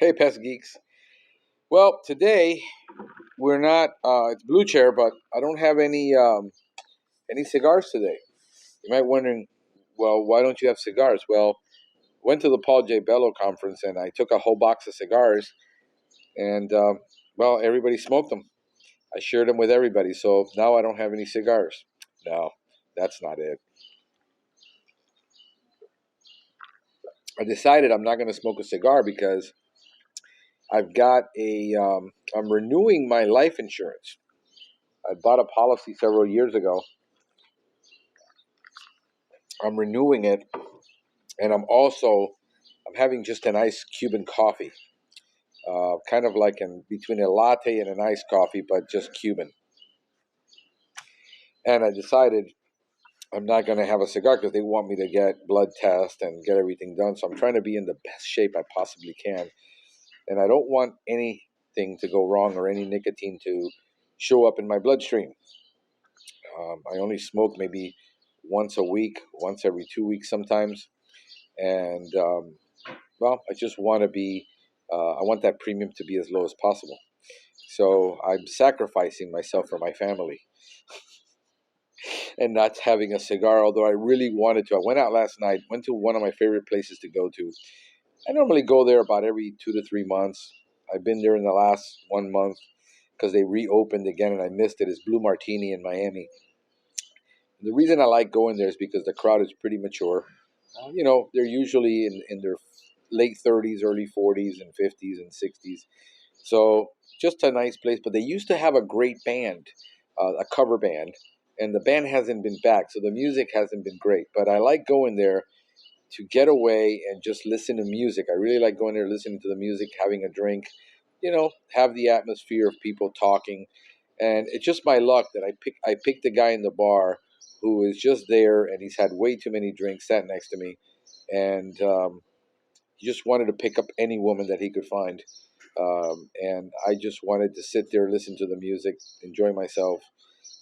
Hey, Pest Geeks. Well, today we're not. It's Blue Chair, but I don't have any cigars today. You might wondering, well, why don't you have cigars? Well, went to the Paul J. Bello conference and I took a whole box of cigars, and well, everybody smoked them. I shared them with everybody, so now I don't have any cigars. No, that's not it. I decided I'm not going to smoke a cigar because I've got I'm renewing my life insurance. I bought a policy several years ago. I'm renewing it, and I'm having just an iced Cuban coffee, kind of like in between a latte and an iced coffee, but just Cuban. And I decided I'm not going to have a cigar because they want me to get blood test and get everything done. So I'm trying to be in the best shape I possibly can, and I don't want anything to go wrong or any nicotine to show up in my bloodstream. I only smoke maybe once a week, once every 2 weeks sometimes, and well, I just want to be, I want that premium to be as low as possible. So I'm sacrificing myself for my family and not having a cigar, although I really wanted to. I went out last night, went to one of my favorite places to go to. I normally go there about every 2 to 3 months. I've been there in the last 1 month because they reopened again and I missed it. It's Blue Martini in Miami. The reason I like going there is because the crowd is pretty mature. They're usually in their late 30s, early 40s, and 50s and 60s. So just a nice place. But they used to have a great band, a cover band, and the band hasn't been back. So the music hasn't been great. But I like going there to get away and just listen to music. I really like going there, listening to the music, having a drink, have the atmosphere of people talking. And it's just my luck that I picked a guy in the bar who is just there and he's had way too many drinks, sat next to me, and he just wanted to pick up any woman that he could find. And I just wanted to sit there, listen to the music, enjoy myself.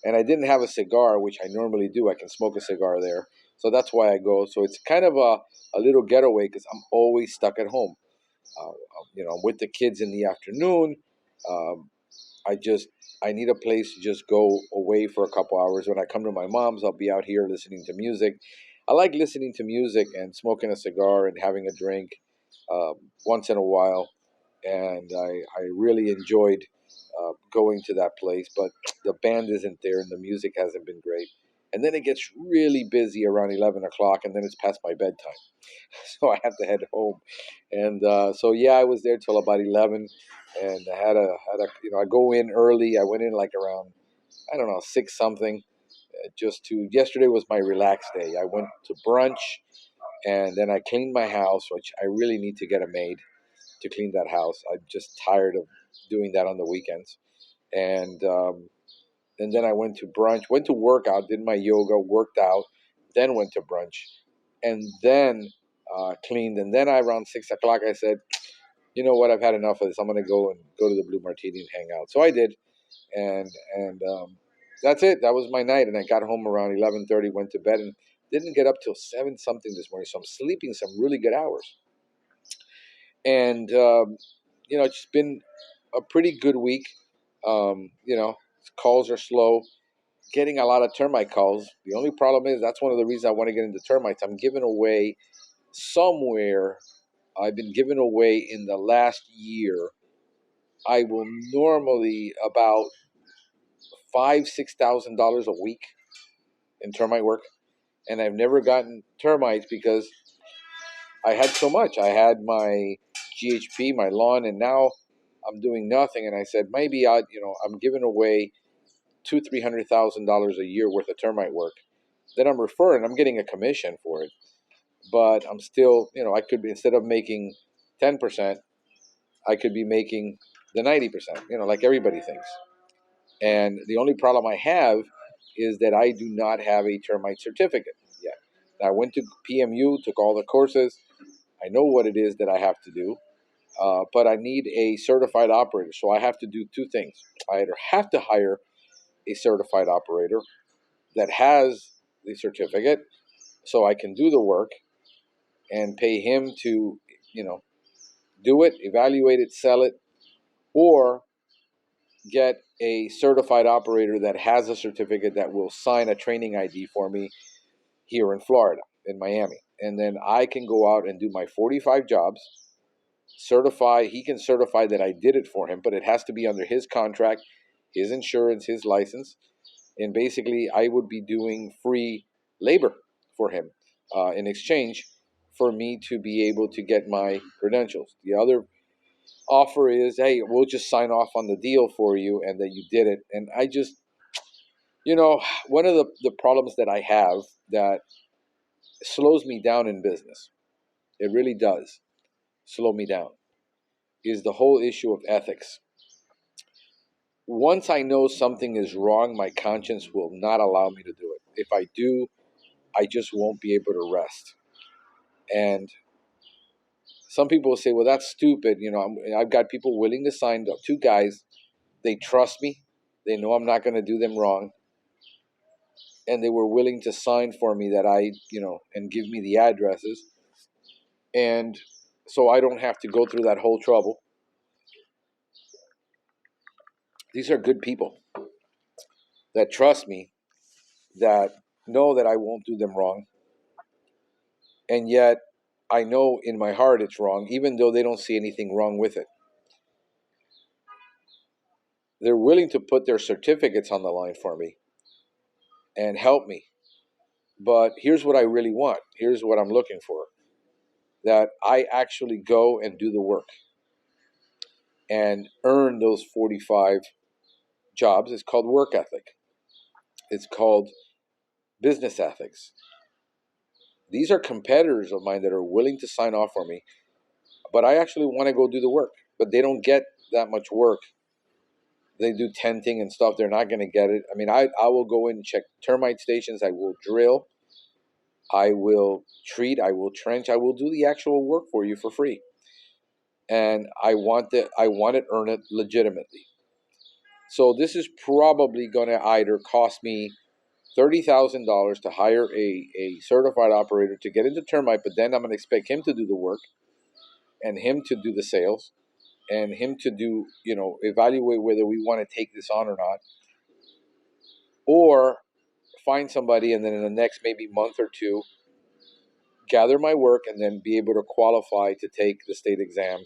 And I didn't have a cigar, which I normally do. I can smoke a cigar there. So that's why I go. So it's kind of a little getaway because I'm always stuck at home. I'm with the kids in the afternoon. Um, I just I need a place to just go away for a couple hours. When I come to my mom's, I'll be out here listening to music. I like listening to music and smoking a cigar and having a drink once in a while, and I really enjoyed going to that place. But the band isn't there and the music hasn't been great. And then it gets really busy around 11 o'clock, and then it's past my bedtime, so I have to head home. And so yeah, I was there till about 11, and I go in early. I went in like around, I don't know, six something. Just to Yesterday was my relaxed day. I went to brunch, and then I cleaned my house, which I really need to get a maid to clean that house. I'm just tired of doing that on the weekends. And then I went to brunch, went to work out, did my yoga, worked out, then went to brunch, and then cleaned. And then around 6 o'clock, I said, you know what, I've had enough of this. I'm going to go to the Blue Martini and hang out. So I did, and that's it. That was my night. And I got home around 11:30, went to bed, and didn't get up till 7 something this morning. So I'm sleeping some really good hours. And it's just been a pretty good week. Calls are slow. Getting a lot of termite calls. The only problem is that's one of the reasons I want to get into termites. I'm giving away somewhere. I've been giving away in the last year. I will normally about $5,000-6,000 a week in termite work, and I've never gotten termites because I had so much. I had my GHP, my lawn, and now I'm doing nothing. And I said maybe I'm giving away $200,000-300,000 a year worth of termite work. Then I'm referring. I'm getting a commission for it, but I'm still, I could be, instead of making 10%, I could be making the 90%. Like everybody thinks. And the only problem I have is that I do not have a termite certificate yet. I went to PMU, took all the courses. I know what it is that I have to do, but I need a certified operator. So I have to do two things. I either have to hire a certified operator that has the certificate so I can do the work and pay him to, do it, evaluate it, sell it, or get a certified operator that has a certificate that will sign a training ID for me here in Florida, in Miami. And then I can go out and do my 45 jobs, certify, he can certify that I did it for him, but it has to be under his contract, his insurance, his license. And basically, I would be doing free labor for him in exchange for me to be able to get my credentials. The other offer is, hey, we'll just sign off on the deal for you and that you did it. And I just, one of the problems that I have that slows me down in business, it really does slow me down, is the whole issue of ethics. Once I know something is wrong, my conscience will not allow me to do it. If I do, I just won't be able to rest. And some people will say, well, that's stupid. I've got people willing to sign, two guys, they trust me. They know I'm not going to do them wrong. And they were willing to sign for me that and give me the addresses. And so I don't have to go through that whole trouble. These are good people that trust me, that know that I won't do them wrong. And yet I know in my heart it's wrong, even though they don't see anything wrong with it. They're willing to put their certificates on the line for me and help me. But here's what I really want. Here's what I'm looking for. That I actually go and do the work and earn those 45 jobs. It's called work ethic. It's called business ethics. These are competitors of mine that are willing to sign off for me, but I actually want to go do the work. But they don't get that much work. They do tenting and stuff. They're not going to get it. I mean, I will go in and check termite stations. I will drill. I will treat. I will trench. I will do the actual work for you for free. And I want it, earn it legitimately. So this is probably going to either cost me $30,000 to hire a certified operator to get into termite, but then I'm going to expect him to do the work and him to do the sales and him to do, evaluate whether we want to take this on or not, or find somebody and then in the next maybe month or two, gather my work and then be able to qualify to take the state exam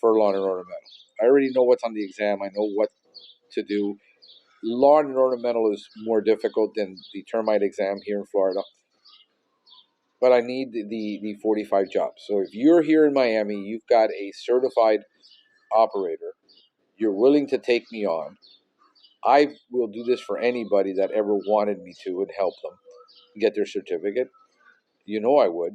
for lawn and ornamental. I already know what's on the exam. I know what to do. Lawn and ornamental is more difficult than the termite exam here in Florida. But I need the 45 jobs. So if you're here in Miami, you've got a certified operator, you're willing to take me on, I will do this for anybody that ever wanted me to and help them get their certificate. I would.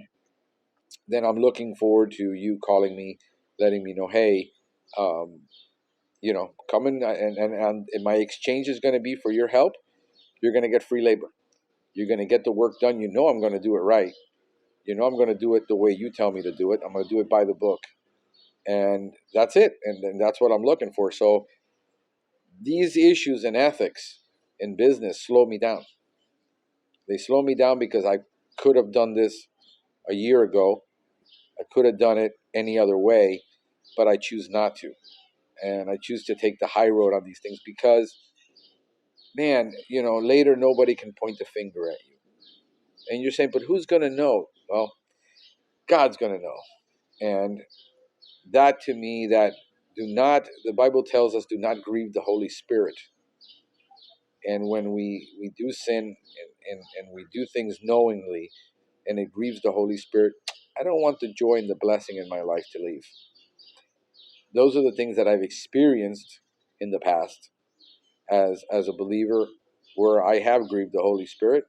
Then I'm looking forward to you calling me, letting me know, hey, come in and my exchange is going to be for your help. You're going to get free labor. You're going to get the work done. I'm going to do it right. I'm going to do it the way you tell me to do it. I'm going to do it by the book. And that's it. And that's what I'm looking for. So these issues in ethics in business slow me down. They slow me down because I could have done this a year ago. I could have done it any other way, but I choose not to. And I choose to take the high road on these things because, man, later nobody can point the finger at you. And you're saying, but who's going to know? Well, God's going to know. And that to me, the Bible tells us, do not grieve the Holy Spirit. And when we do sin and we do things knowingly and it grieves the Holy Spirit, I don't want the joy and the blessing in my life to leave. Those are the things that I've experienced in the past as a believer where I have grieved the Holy Spirit.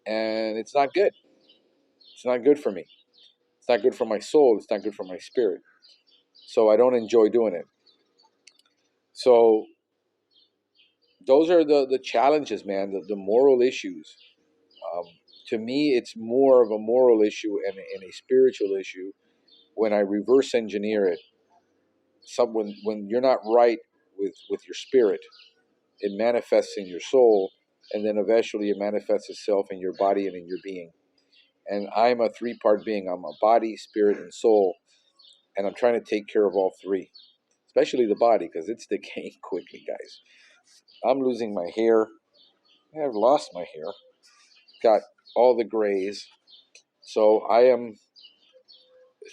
And it's not good. It's not good for me. It's not good for my soul. It's not good for my spirit. So I don't enjoy doing it. So those are the challenges, man, the moral issues. To me, it's more of a moral issue and a spiritual issue when I reverse engineer it. When you're not right with your spirit, it manifests in your soul, and then eventually it manifests itself in your body and in your being. And I'm a three-part being. I'm a body, spirit, and soul. And I'm trying to take care of all three, especially the body, because it's decaying quickly, guys. I'm losing my hair. I've lost my hair. Got all the grays. So I am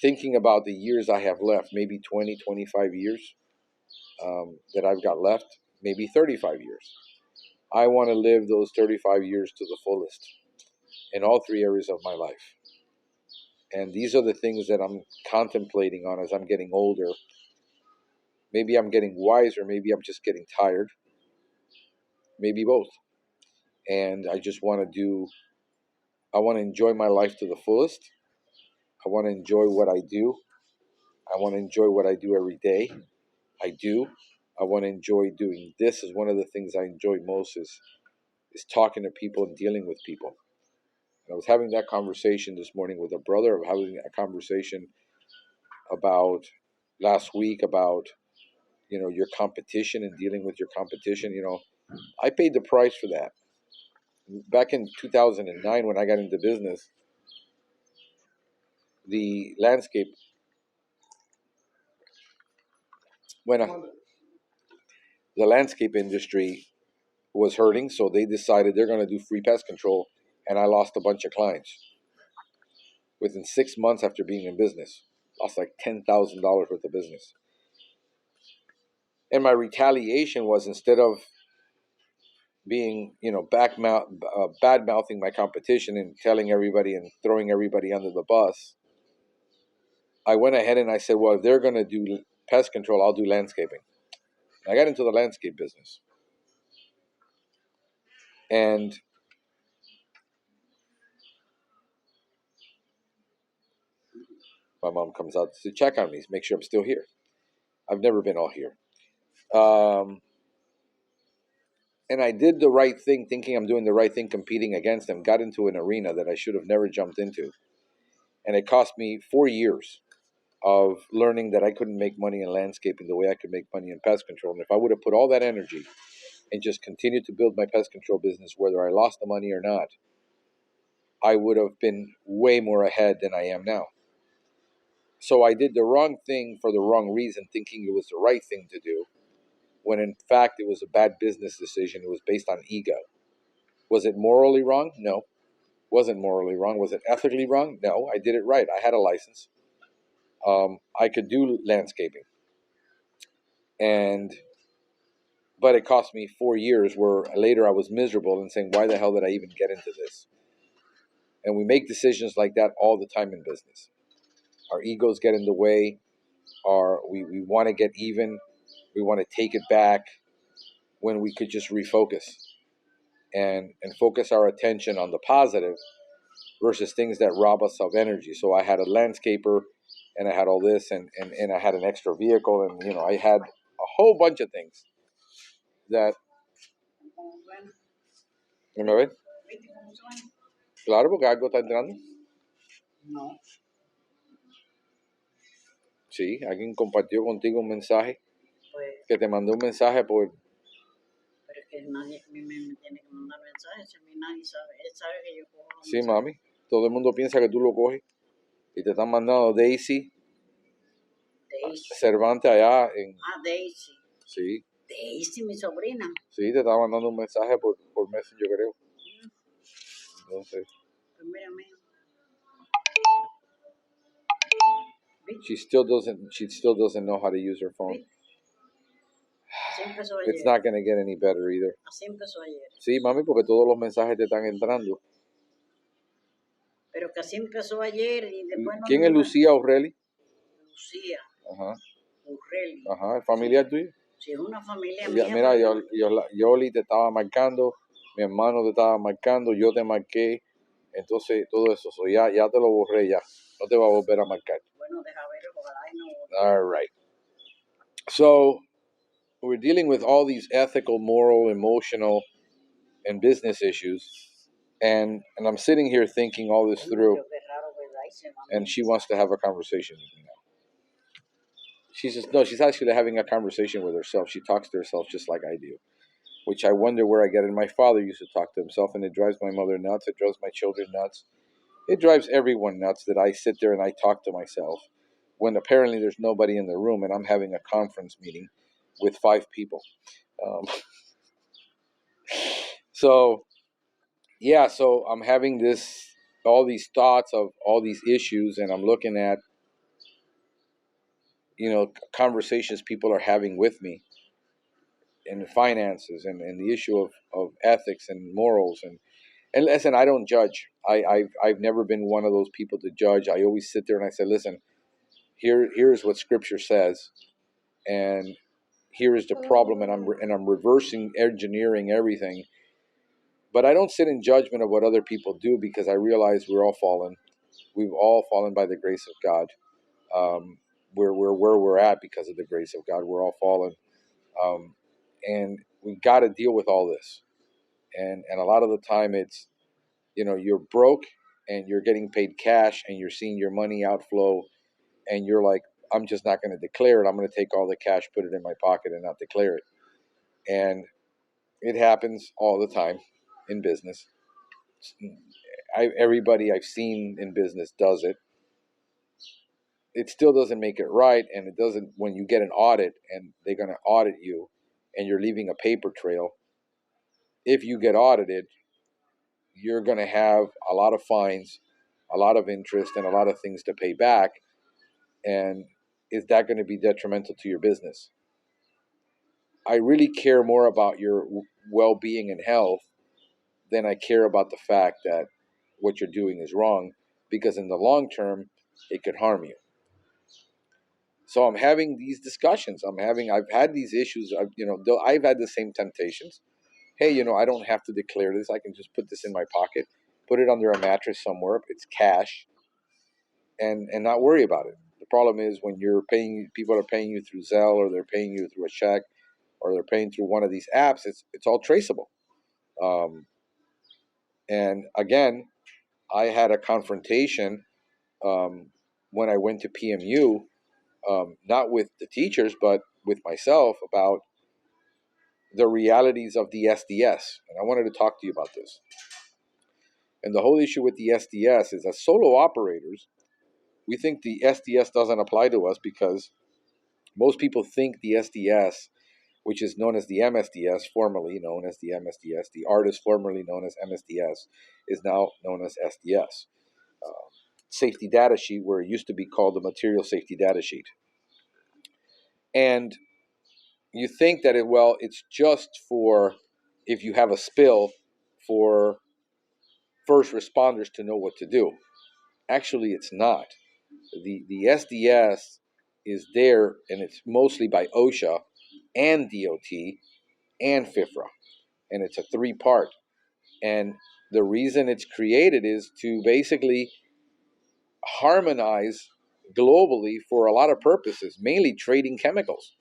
thinking about the years I have left, maybe 20, 25 years that I've got left, maybe 35 years. I want to live those 35 years to the fullest in all three areas of my life. And these are the things that I'm contemplating on as I'm getting older. Maybe I'm getting wiser, maybe I'm just getting tired, maybe both. And I just want to enjoy my life to the fullest. I want to enjoy what I do. I want to enjoy what I do every day. I do. I want to enjoy doing this. Is one of the things I enjoy most is talking to people and dealing with people. And I was having that conversation this morning with a brother. I'm having a conversation about last week about your competition and dealing with your competition. I paid the price for that. Back in 2009, when I got into business, the landscape when the landscape industry was hurting, so they decided they're going to do free pest control, and I lost a bunch of clients within 6 months after being in business. Lost like $10,000 worth of business. And my retaliation was, instead of being, bad mouthing my competition and telling everybody and throwing everybody under the bus, I went ahead and I said, well, if they're going to do pest control, I'll do landscaping. I got into the landscape business. And my mom comes out to check on me, make sure I'm still here. I've never been all here. And I did the right thing, thinking I'm doing the right thing, competing against them, got into an arena that I should have never jumped into. And it cost me 4 years of learning that I couldn't make money in landscaping the way I could make money in pest control. And if I would have put all that energy and just continued to build my pest control business, whether I lost the money or not, I would have been way more ahead than I am now. So I did the wrong thing for the wrong reason, thinking it was the right thing to do, when in fact it was a bad business decision. It was based on ego. Was it morally wrong? No. Wasn't morally wrong. Was it ethically wrong? No. I did it right. I had a license. I could do landscaping. But it cost me 4 years, where later I was miserable and saying, why the hell did I even get into this? And we make decisions like that all the time in business. Our egos get in the way. We want to get even. We want to take it back, when we could just refocus and focus our attention on the positive versus things that rob us of energy. So I had a landscaper, and I had all this, and I had an extra vehicle, and I had a whole bunch of things that, ¿me ven? Claro, porque algo está entrando. No. Sí, alguien compartió contigo un mensaje, pues, que te mandó un mensaje por... Pero es que nadie a mí me tiene que mandar mensajes, a mí nadie sabe, él sabe que yo cojo los mensajes. Sí, mami, todo el mundo piensa que tú lo coges, y te están mandando Daisy Cervantes allá en... Daisy. Sí. Daisy, mi sobrina. Sí, te estaba mandando un mensaje por Messenger, yo creo. Entonces... Pues mira. She still doesn't know how to use her phone. It's not going to get any better either. Así empezó ayer. Sí, mami, porque todos los mensajes te están entrando. Pero que así empezó ayer y después no... ¿Quién es Lucía Aureli? Lucía. Ajá. Aureli. Ajá, ¿es familiar tuyo? Sí, es una familia mía. Mira, Yoli te estaba marcando, mi hermano te estaba marcando, yo te marqué. Entonces, todo eso, ya te lo borré ya. No te va a volver a marcar. Bueno, deja ver, ojalá y no... All right. So, we're dealing with all these ethical, moral, emotional, and business issues. And I'm sitting here thinking all this through. And she wants to have a conversation with me now. She's actually having a conversation with herself. She talks to herself just like I do, which I wonder where I get it. My father used to talk to himself, and it drives my mother nuts. It drives my children nuts. It drives everyone nuts that I sit there and I talk to myself. when apparently there's nobody in the room and I'm having a conference meeting with 5 people. Um, so yeah, so I'm having all these thoughts of all these issues, and I'm looking at, conversations people are having with me in finances and the issue of ethics and morals. And listen, I don't judge. I've never been one of those people to judge. I always sit there and I say, listen, here's what Scripture says, and here is the problem, and I'm reversing engineering everything. But I don't sit in judgment of what other people do, because I realize we're all fallen. We've all fallen by the grace of God. We're where we're at because of the grace of God. We're all fallen, and we got to deal with all this. And a lot of the time, it's, you're broke and you're getting paid cash and you're seeing your money outflow, and you're like, I'm just not going to declare it. I'm going to take all the cash, put it in my pocket, and not declare it. And it happens all the time in business. Everybody I've seen in business does it. It still doesn't make it right, and it doesn't when you get an audit and they're going to audit you and you're leaving a paper trail. If you get audited, you're going to have a lot of fines, a lot of interest, and a lot of things to pay back. And is that going to be detrimental to your business? I really care more about your well-being and health than I care about the fact that what you're doing is wrong, because in the long term, it could harm you. So I'm having these discussions. I've had these issues. I've had the same temptations. Hey, I don't have to declare this. I can just put this in my pocket, put it under a mattress somewhere. It's cash, and not worry about it. The problem is when people are paying you through Zelle, or they're paying you through a check, or they're paying through one of these apps. It's all traceable. And again, I had a confrontation when I went to PMU, not with the teachers, but with myself, about the realities of the SDS. And I wanted to talk to you about this. And the whole issue with the SDS is, as solo operators, we think the SDS doesn't apply to us because most people think the SDS, which is known as the MSDS, formerly known as the MSDS, the artist formerly known as MSDS, is now known as SDS. Safety data sheet, where it used to be called the material safety data sheet. And you think that it's just for if you have a spill, for first responders to know what to do. Actually, it's not. The SDS is there, and it's mostly by OSHA and DOT and FIFRA, and it's a 3-part. And the reason it's created is to basically harmonize globally for a lot of purposes, mainly trading chemicals,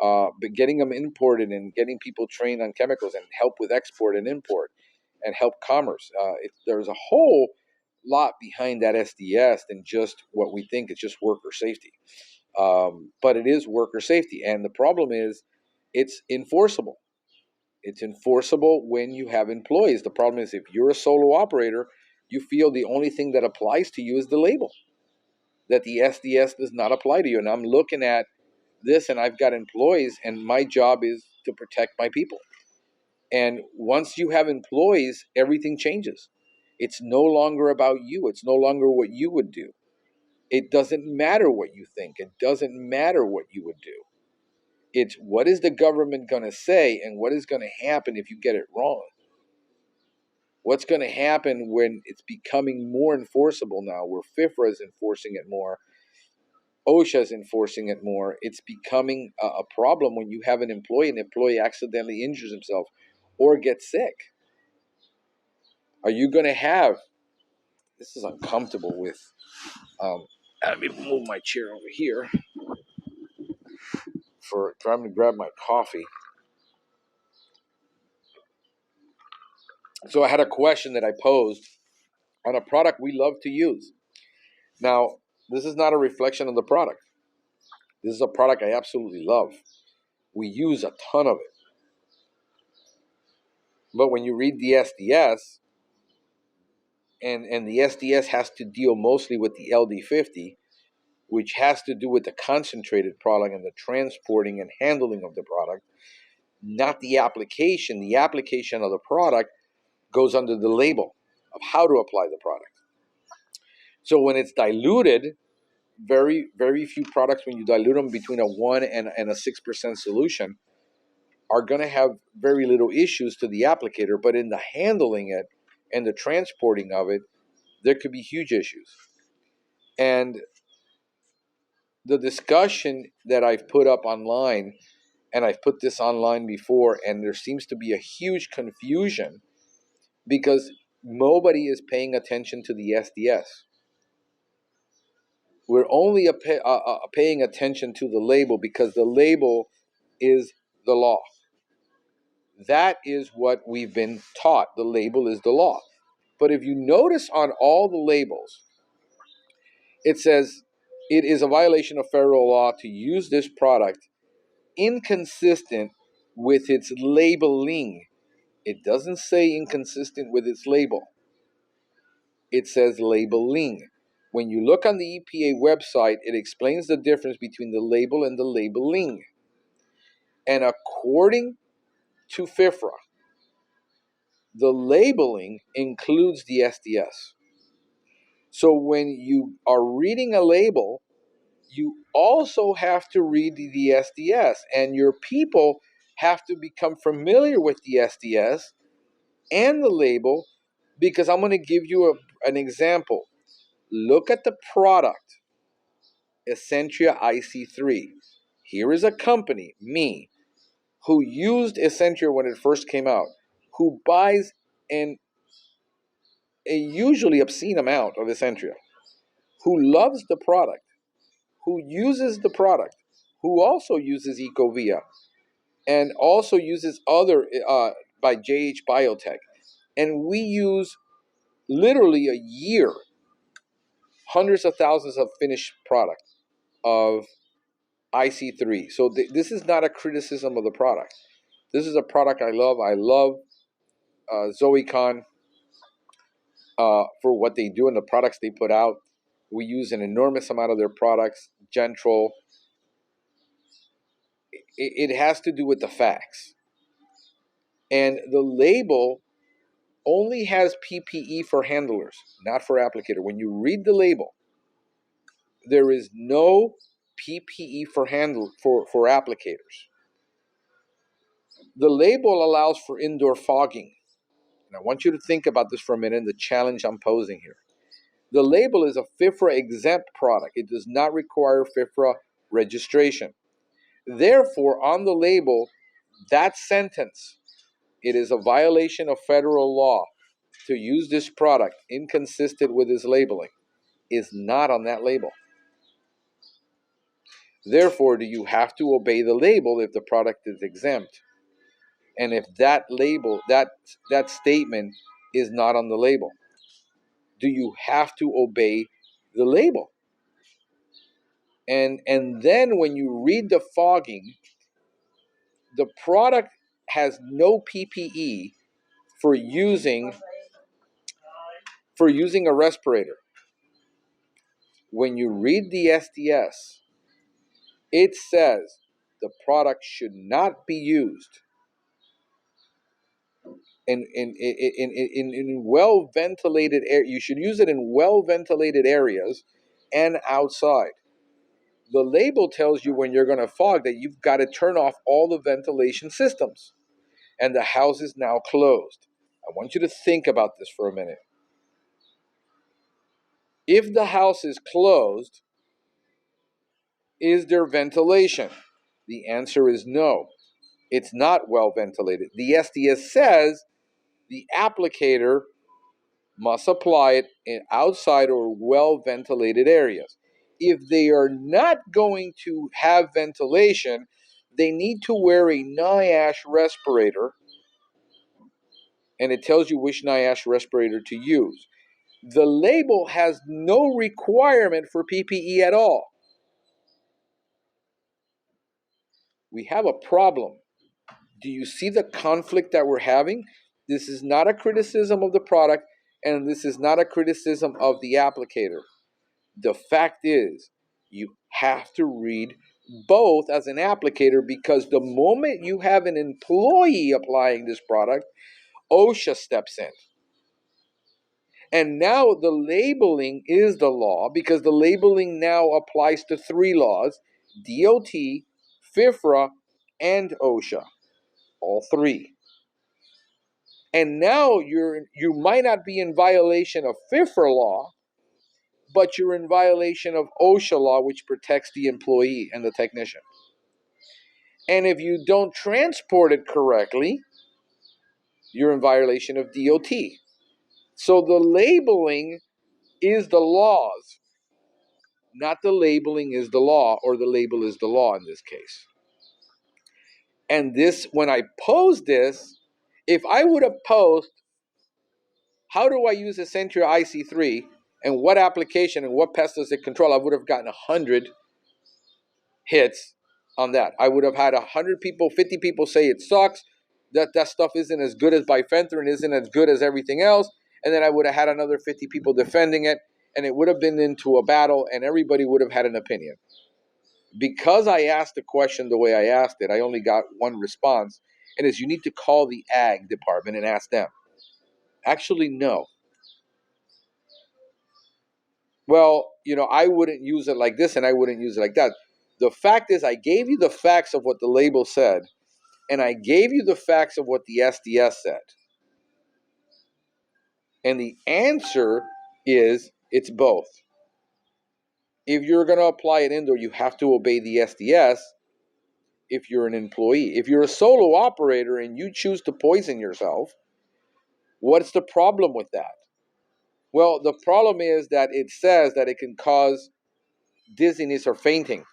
but getting them imported and getting people trained on chemicals, and help with export and import, and help commerce. There's a whole lot behind that SDS than just what we think. It's just worker safety. But it is worker safety. And the problem is it's enforceable. It's enforceable when you have employees. The problem is if you're a solo operator, you feel the only thing that applies to you is the label, that the SDS does not apply to you. And I'm looking at this, and I've got employees, and my job is to protect my people. And once you have employees, everything changes. It's no longer about you. It's no longer what you would do. It doesn't matter what you think. It doesn't matter what you would do. It's what is the government going to say, and what is going to happen if you get it wrong? What's going to happen when it's becoming more enforceable now, where FIFRA is enforcing it more, OSHA is enforcing it more? It's becoming a problem when you have an employee accidentally injures himself or gets sick. Are you going to have, this is uncomfortable with, let me move my chair over here for trying to grab my coffee. So I had a question that I posed on a product we love to use. Now, this is not a reflection of the product. This is a product I absolutely love. We use a ton of it. But when you read the SDS, and the SDS has to deal mostly with the LD50, which has to do with the concentrated product and the transporting and handling of the product, not the application. The application of the product goes under the label of how to apply the product. So when it's diluted, very, very few products, when you dilute them between a 1 and a 6% solution, are going to have very little issues to the applicator. But in the handling it and the transporting of it, there could be huge issues. And the discussion that I've put up online, and I've put this online before, and there seems to be a huge confusion because nobody is paying attention to the SDS. We're only paying attention to the label because the label is the law. That is what we've been taught. The label is the law. But if you notice on all the labels, it says it is a violation of federal law to use this product inconsistent with its labeling. It doesn't say inconsistent with its label. It says labeling. When you look on the EPA website, it explains the difference between the label and the labeling. And according to FIFRA, the labeling includes the SDS. So when you are reading a label, you also have to read the SDS, and your people have to become familiar with the SDS and the label, because I'm going to give you an example. Look at the product, Essentia IC3. Here is a company, me, who used Essentia when it first came out, who buys a usually obscene amount of Essentia, who loves the product, who uses the product, who also uses Ecovia, and also uses other by JH Biotech. And we use literally a year, hundreds of thousands of finished product of IC3. So this is not a criticism of the product. This is a product I love. I love Zoecon for what they do and the products they put out. We use an enormous amount of their products. Gentrol. It has to do with the facts. And the label only has PPE for handlers, not for applicator. When you read the label, there is no PPE for applicators. The label allows for indoor fogging. And I want you to think about this for a minute, the challenge I'm posing here. The label is a FIFRA exempt product. It does not require FIFRA registration. Therefore, on the label, that sentence, it is a violation of federal law to use this product inconsistent with its labeling, is not on that label. Therefore, do you have to obey the label if the product is exempt? And if that label, that statement is not on the label, do you have to obey the label? And then when you read the fogging, the product has no PPE for using a respirator. When you read the SDS, it says the product should not be used in well ventilated air. You should use it in well ventilated areas and outside. The label tells you when you're going to fog that you've got to turn off all the ventilation systems, and the house is now closed. I want you to think about this for a minute. If the house is closed, is there ventilation? The answer is no. It's not well ventilated. The SDS says the applicator must apply it in outside or well ventilated areas. If they are not going to have ventilation, they need to wear a NIOSH respirator, and it tells you which NIOSH respirator to use. The label has no requirement for PPE at all. We have a problem. Do you see the conflict that we're having? This is not a criticism of the product, and this is not a criticism of the applicator. The fact is, You have to read both as an applicator, because the moment you have an employee applying this product, OSHA steps in. And now the labeling is the law, because the labeling now applies to 3 laws: DOT, FIFRA, and OSHA. All 3. And now you might not be in violation of FIFRA law, but you're in violation of OSHA law, which protects the employee and the technician. And if you don't transport it correctly, you're in violation of DOT. So the labeling is the laws, not the labeling is the law, or the label is the law in this case. And this, when I posed this, if I would have posed, how do I use Essentia IC3 and what application and what pest does it control, I would have gotten 100 hits on that. I would have had 100 people, 50 people say it sucks, that stuff isn't as good as bifenthrin, isn't as good as everything else, and then I would have had another 50 people defending it, and it would have been into a battle, and everybody would have had an opinion. Because I asked the question the way I asked it, I only got one response, and it's, you need to call the ag department and ask them. Actually, no. Well, I wouldn't use it like this and I wouldn't use it like that. The fact is, I gave you the facts of what the label said, and I gave you the facts of what the SDS said. And the answer is, it's both. If you're going to apply it indoor, you have to obey the SDS if you're an employee. If you're a solo operator and you choose to poison yourself, what's the problem with that? Well, the problem is that it says that it can cause dizziness or fainting.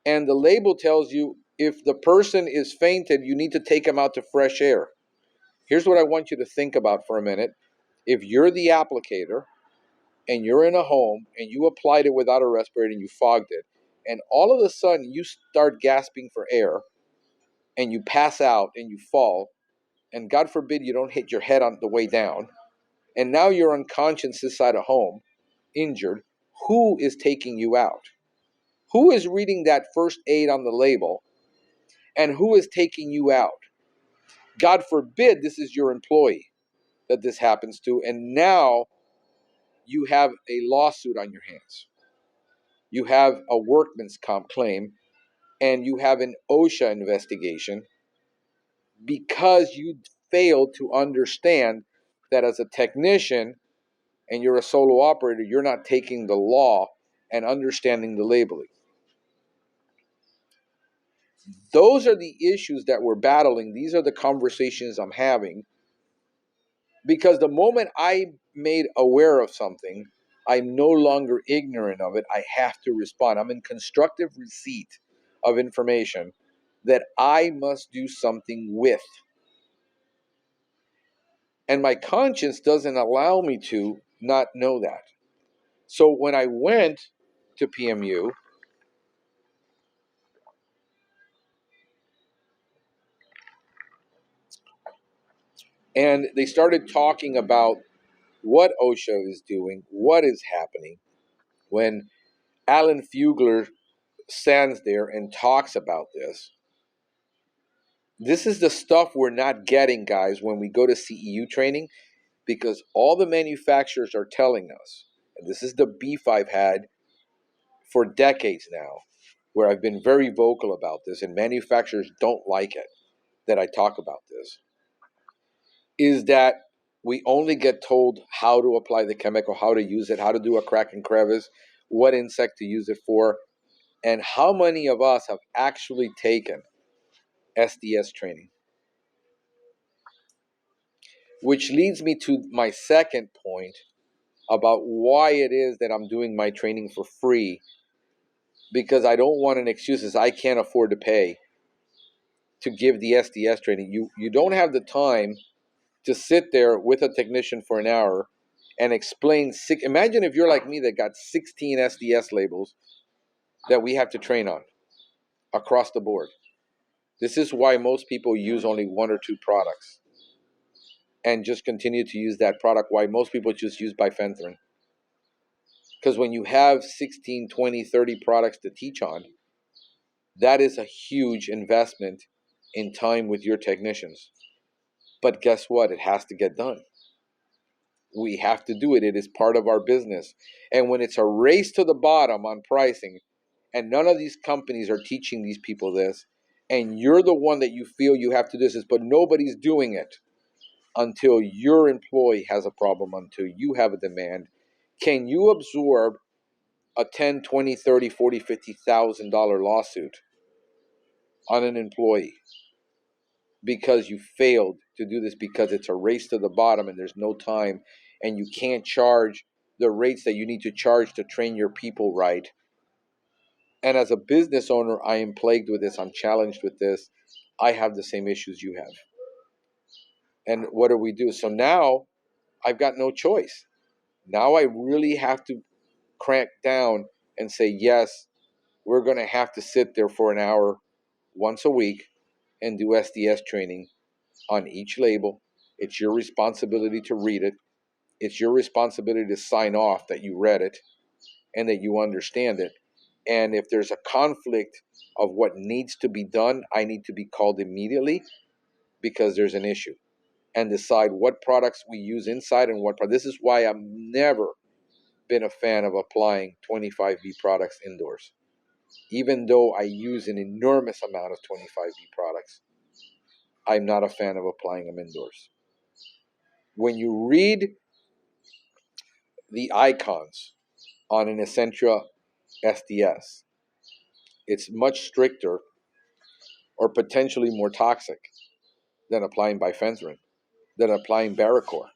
And the label tells you, if the person is fainted, you need to take them out to fresh air. Here's what I want you to think about for a minute. If you're the applicator and you're in a home and you applied it without a respirator and you fogged it, and all of a sudden you start gasping for air and you pass out and you fall, and God forbid you don't hit your head on the way down, and now you're unconscious inside a home, injured, who is taking you out? Who is reading that first aid on the label, and who is taking you out? God forbid this is your employee that this happens to, and now you have a lawsuit on your hands. You have a workman's comp claim, and you have an OSHA investigation because you failed to understand that as a technician and you're a solo operator, you're not taking the law and understanding the labeling. Those are the issues that we're battling. These are the conversations I'm having, because the moment I made aware of something, I'm no longer ignorant of it. I have to respond. I'm in constructive receipt of information that I must do something with. And my conscience doesn't allow me to not know that. So when I went to PMU, and they started talking about what OSHA is doing, what is happening, when Alan Fugler stands there and talks about this. This is the stuff we're not getting, guys, when we go to CEU training, because all the manufacturers are telling us, and this is the beef I've had for decades now, where I've been very vocal about this, and manufacturers don't like it that I talk about this, is that we only get told how to apply the chemical, how to use it, how to do a crack and crevice, what insect to use it for, and how many of us have actually taken SDS training. Which leads me to my second point about why it is that I'm doing my training for free, because I don't want an excuse I can't afford to pay to give the SDS training. You don't have the time to sit there with a technician for an hour and explain. Imagine if you're like me that got 16 SDS labels that we have to train on across the board. This is why most people use only 1 or 2 products and just continue to use that product, why most people just use bifenthrin. Because when you have 16, 20, 30 products to teach on, that is a huge investment in time with your technicians. But guess what? It has to get done. We have to do it. It is part of our business. And when it's a race to the bottom on pricing, and none of these companies are teaching these people this, and you're the one that you feel you have to do this, but nobody's doing it until your employee has a problem, until you have a demand. Can you absorb a 10, 20, 30, 40, $50,000 lawsuit on an employee because you failed to do this, because it's a race to the bottom and there's no time and you can't charge the rates that you need to charge to train your people right? And as a business owner, I am plagued with this. I'm challenged with this. I have the same issues you have. And what do we do? So now I've got no choice. Now I really have to crank down and say, yes, we're going to have to sit there for an hour once a week and do SDS training on each label. It's your responsibility to read it. It's your responsibility to sign off that you read it and that you understand it. And if there's a conflict of what needs to be done, I need to be called immediately because there's an issue, and decide what products we use inside and what. This is why I've never been a fan of applying 25V products indoors. Even though I use an enormous amount of 25V products, I'm not a fan of applying them indoors. When you read the icons on an Essentia SDS, it's much stricter or potentially more toxic than applying bifenthrin, than applying Baracor.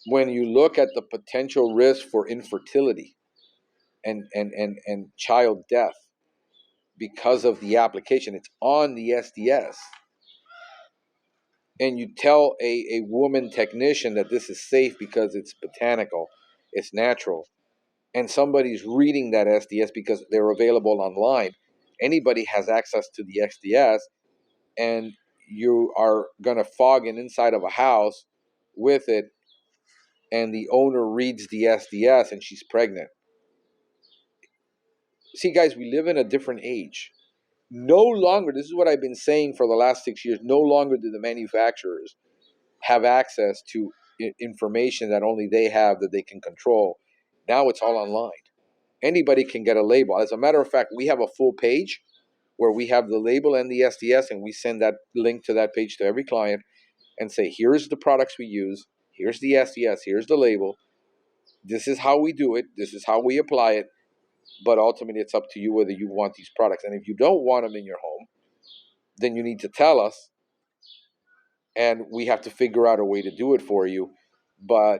When you look at the potential risk for infertility and child death because of the application, it's on the SDS, and you tell a woman technician that this is safe because it's botanical, it's natural, and somebody's reading that SDS because they're available online. Anybody has access to the SDS, and you are going to fog an inside of a house with it, and the owner reads the SDS and she's pregnant. See, guys, we live in a different age. No longer, this is what I've been saying for the last 6 years, no longer do the manufacturers have access to information that only they have, that they can control. Now it's all online. Anybody can get a label. As a matter of fact, we have a full page where we have the label and the SDS, and we send that link to that page to every client and say, here's the products we use, here's the SDS, here's the label, this is how we do it, this is how we apply it, but ultimately it's up to you whether you want these products. And if you don't want them in your home, then you need to tell us, and we have to figure out a way to do it for you. But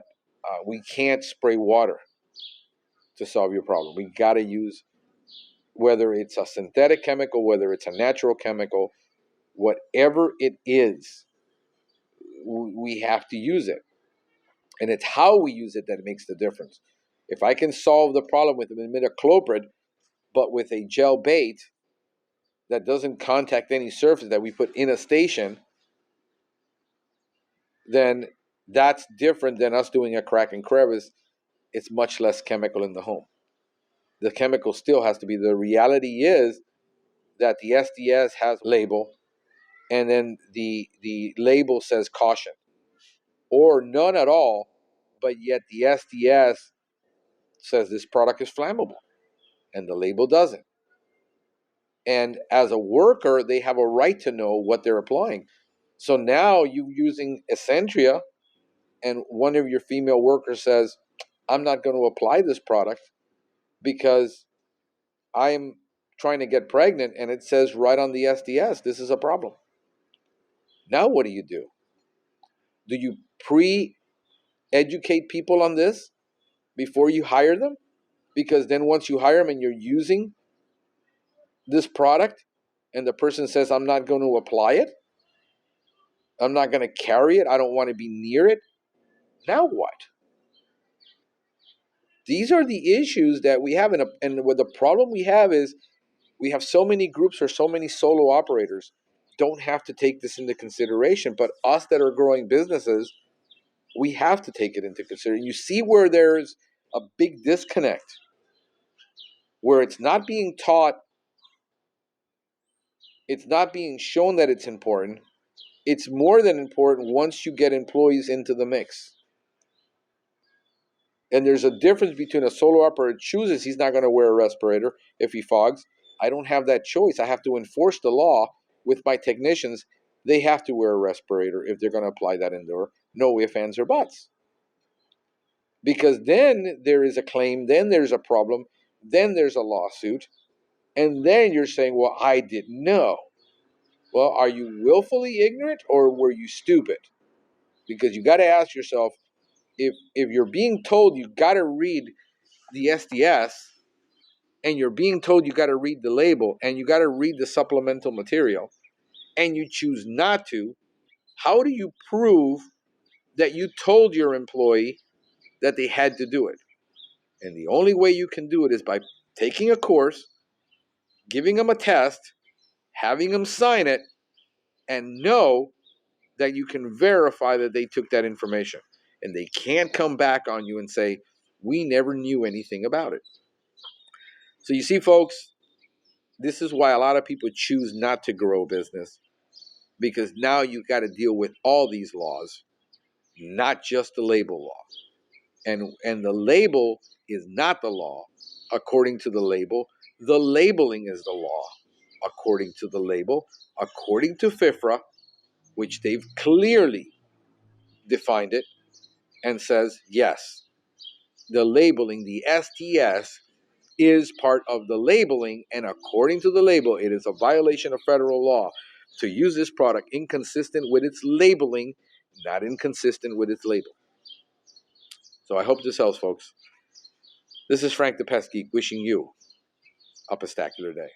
we can't spray water to solve your problem. We got to use, whether it's a synthetic chemical, whether it's a natural chemical, whatever it is, we have to use it. And it's how we use it that makes the difference. If I can solve the problem with imidacloprid, but with a gel bait that doesn't contact any surface that we put in a station, then that's different than us doing a crack and crevice. It's much less chemical in the home. The chemical still has to be. The reality is that the SDS has a label, and then the label says caution, or none at all, but yet the SDS says this product is flammable, and the label doesn't. And as a worker, they have a right to know what they're applying. So now you using Essentia, and one of your female workers says, I'm not going to apply this product because I'm trying to get pregnant, and it says right on the SDS, this is a problem. Now what do? Do you pre-educate people on this before you hire them? Because then once you hire them and you're using this product and the person says, I'm not going to apply it, I'm not going to carry it, I don't want to be near it, now what? These are the issues that we have. And what the problem we have is we have so many groups or so many solo operators don't have to take this into consideration. But us that are growing businesses, We have to take it into consideration. You see where there's a big disconnect, where it's not being taught, it's not being shown that it's important. It's more than important once you get employees into the mix. And there's a difference between a solo operator chooses he's not going to wear a respirator if he fogs. I don't have that choice. I have to enforce the law with my technicians. They have to wear a respirator if they're going to apply that indoor. No ifs, ands, or buts. Because then there is a claim, then there's a problem, then there's a lawsuit, and then you're saying, well, I didn't know. Well, are you willfully ignorant or were you stupid? Because you got to ask yourself, if you're being told you got to read the SDS, and you're being told you got to read the label and you got to read the supplemental material, and you choose not to, how do you prove that you told your employee that they had to do it? And the only way you can do it is by taking a course, giving them a test, having them sign it, and know that you can verify that they took that information. And they can't come back on you and say, we never knew anything about it. So you see, folks, this is why a lot of people choose not to grow a business, because now you got to deal with all these laws, not just the label law. And the label is not the law according to the label. The labeling is the law according to the label, according to FIFRA, which they've clearly defined it and says, yes, the labeling, the STS, is part of the labeling, and according to the label, it is a violation of federal law to use this product inconsistent with its labeling, not inconsistent with its label. So I hope this helps, folks. This is Frank the Pest Geek wishing you a pestacular day.